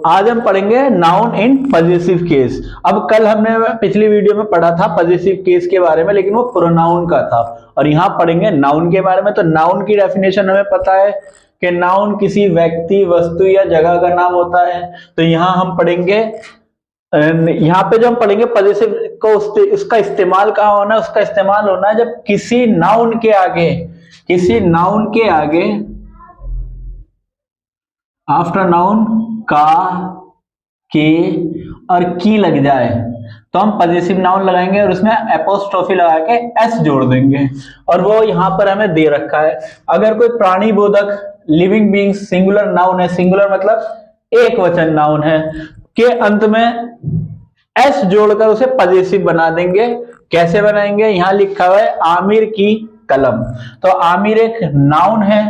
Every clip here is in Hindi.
आज हम पढ़ेंगे नाउन इन पजेसिव केस। अब कल हमने पिछली वीडियो में पढ़ा था पजेसिव केस के बारे में, लेकिन वो प्रोनाउन का था, और यहाँ पढ़ेंगे नाउन के बारे में। तो नाउन की डेफिनेशन हमें पता है कि नाउन किसी व्यक्ति, वस्तु या जगह का नाम होता है। तो यहाँ हम पढ़ेंगे, यहाँ पे जो हम पढ़ेंगे पजेसिव को, उसका इस्तेमाल कहाँ होना है? उसका इस्तेमाल होना है जब किसी नाउन के आगे आफ्टर नाउन का, के और की लग जाए तो हम पजेसिव नाउन लगाएंगे और उसमें एपोस्ट्रोफी लगा के एस जोड़ देंगे। और वो यहां पर हमें दे रखा है। अगर कोई प्राणी बोधक लिविंग बीइंग सिंगुलर नाउन है, सिंगुलर मतलब एक वचन नाउन है, के अंत में एस जोड़कर उसे पजेसिव बना देंगे। कैसे बनाएंगे? यहां लिखा हुआ है आमिर की कलम। तो आमिर एक नाउन है,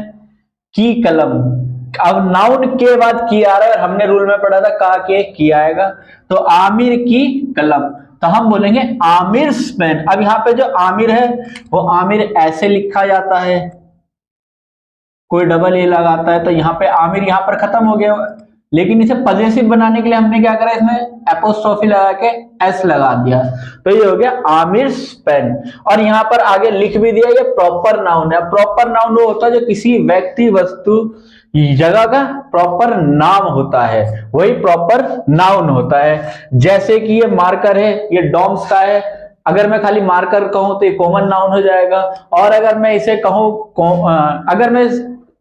की कलम। अब नाउन के बाद की आ रहा है, और हमने रूल में पढ़ा था का के की आएगा। तो आमिर की कलम, तो हम बोलेंगे आमिर पेन। अब यहाँ पे जो आमिर है वो आमिर ऐसे लिखा जाता है, कोई डबल ए लगाता है, तो यहाँ पे आमिर यहाँ पर खत्म हो गया। लेकिन इसे पजेसिव बनाने के लिए हमने क्या करा, इसमें एपोस्ट्रोफी लगा के एस लगा दिया, तो ये हो गया आमिर पेन। और यहाँ पर आगे लिख भी दिया ये प्रॉपर नाउन है। प्रॉपर नाउन वो होता है जो किसी व्यक्ति, वस्तु, जगह का प्रॉपर नाम होता है, वही प्रॉपर नाउन होता है। जैसे कि ये मार्कर है, ये डॉम्स का है। अगर मैं खाली मार्कर कहूं तो ये कॉमन नाउन हो जाएगा, और अगर मैं इसे कहूं, अगर मैं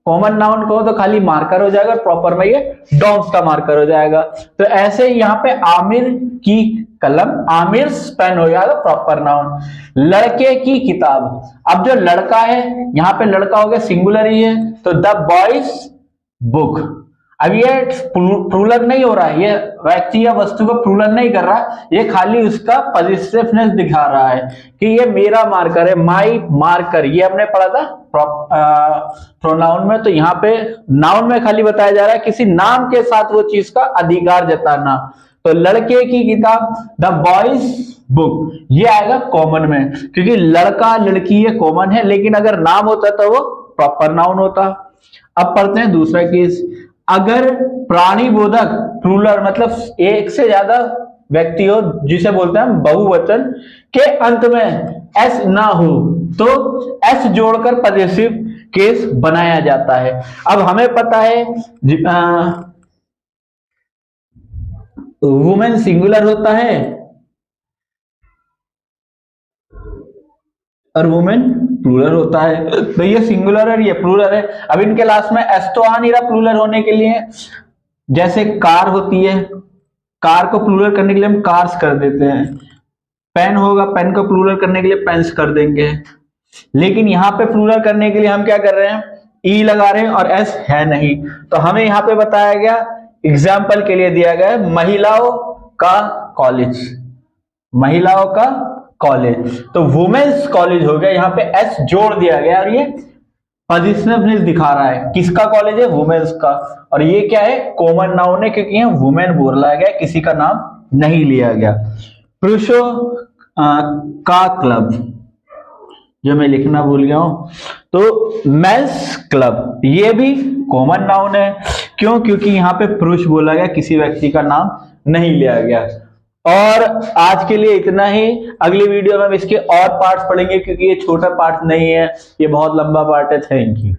कॉमन नाउन कहूं तो खाली मार्कर हो जाएगा, प्रॉपर में ये डॉम्स का मार्कर हो जाएगा। तो ऐसे यहाँ पे आमिर की कलम, आमिर पेन हो जाएगा प्रॉपर नाउन। लड़के की किताब, अब जो लड़का है, यहाँ पे लड़का हो गया, सिंगुलर ही है, तो द बॉयज बुक। अब ये प्लूरल नहीं हो रहा है, ये व्यक्ति या वस्तु को प्लूरल नहीं कर रहा, ये खाली उसका पॉजिटिवनेस दिखा रहा है कि ये मेरा मार्कर है, माई मार्कर। ये हमने पढ़ा था प्रोनाउन में। तो यहाँ पे नाउन में खाली बताया जा रहा है किसी नाम के साथ वो चीज का अधिकार जताना। तो लड़के की किताब, द बॉयज बुक, ये आएगा कॉमन में, क्योंकि लड़का लड़की ये कॉमन है, लेकिन अगर नाम होता तो वो प्रॉपर नाउन होता। अब पढ़ते हैं दूसरा केस। अगर प्राणी बोधक प्लूरल मतलब एक से ज्यादा व्यक्ति हो, जिसे बोलते हैं बहुवचन, के अंत में एस ना हो तो एस जोड़कर पजेसिव केस बनाया जाता है। अब हमें पता है वुमेन सिंगुलर होता है और वुमेन प्लूरल होता है। तो ये सिंगुलर है, ये प्लूरल है। अब इनके लास्ट में एस तो आ नहीं रहा प्लूरल होने के लिए। जैसे कार होती है, कार को प्लूरल करने के लिए हम कार्स कर देते हैं। पेन होगा, पेन को प्लूरल करने के लिए पेन्स कर देंगे। लेकिन यहाँ पे प्लूरल करने के लिए हम क्या कर रहे हैं, ई लगा रहे हैं और एस है नहीं। तो हमें यहाँ पे बताया गया, एग्जाम्पल के लिए दिया गया है महिलाओं का कॉलेज, महिलाओं का कॉलेज, तो वुमेन्स कॉलेज हो गया। यहाँ पे एस जोड़ दिया गया और ये पॉजिटिवनेस दिखा रहा है। किसका कॉलेज है? वुमेन्स का। और ये क्या है? कॉमन नाउन है, क्योंकि यहाँ वुमेन बोला गया, किसी का नाम नहीं लिया गया। पुरुषों का क्लब, जो मैं लिखना भूल गया हूं, तो मेंस क्लब, ये भी कॉमन नाउन है। क्यों? क्योंकि यहाँ पे पुरुष बोला गया, किसी व्यक्ति का नाम नहीं लिया गया। और आज के लिए इतना ही। अगली वीडियो में हम इसके और पार्ट्स पढ़ेंगे, क्योंकि ये छोटा पार्ट नहीं है, ये बहुत लंबा पार्ट है। Thank you.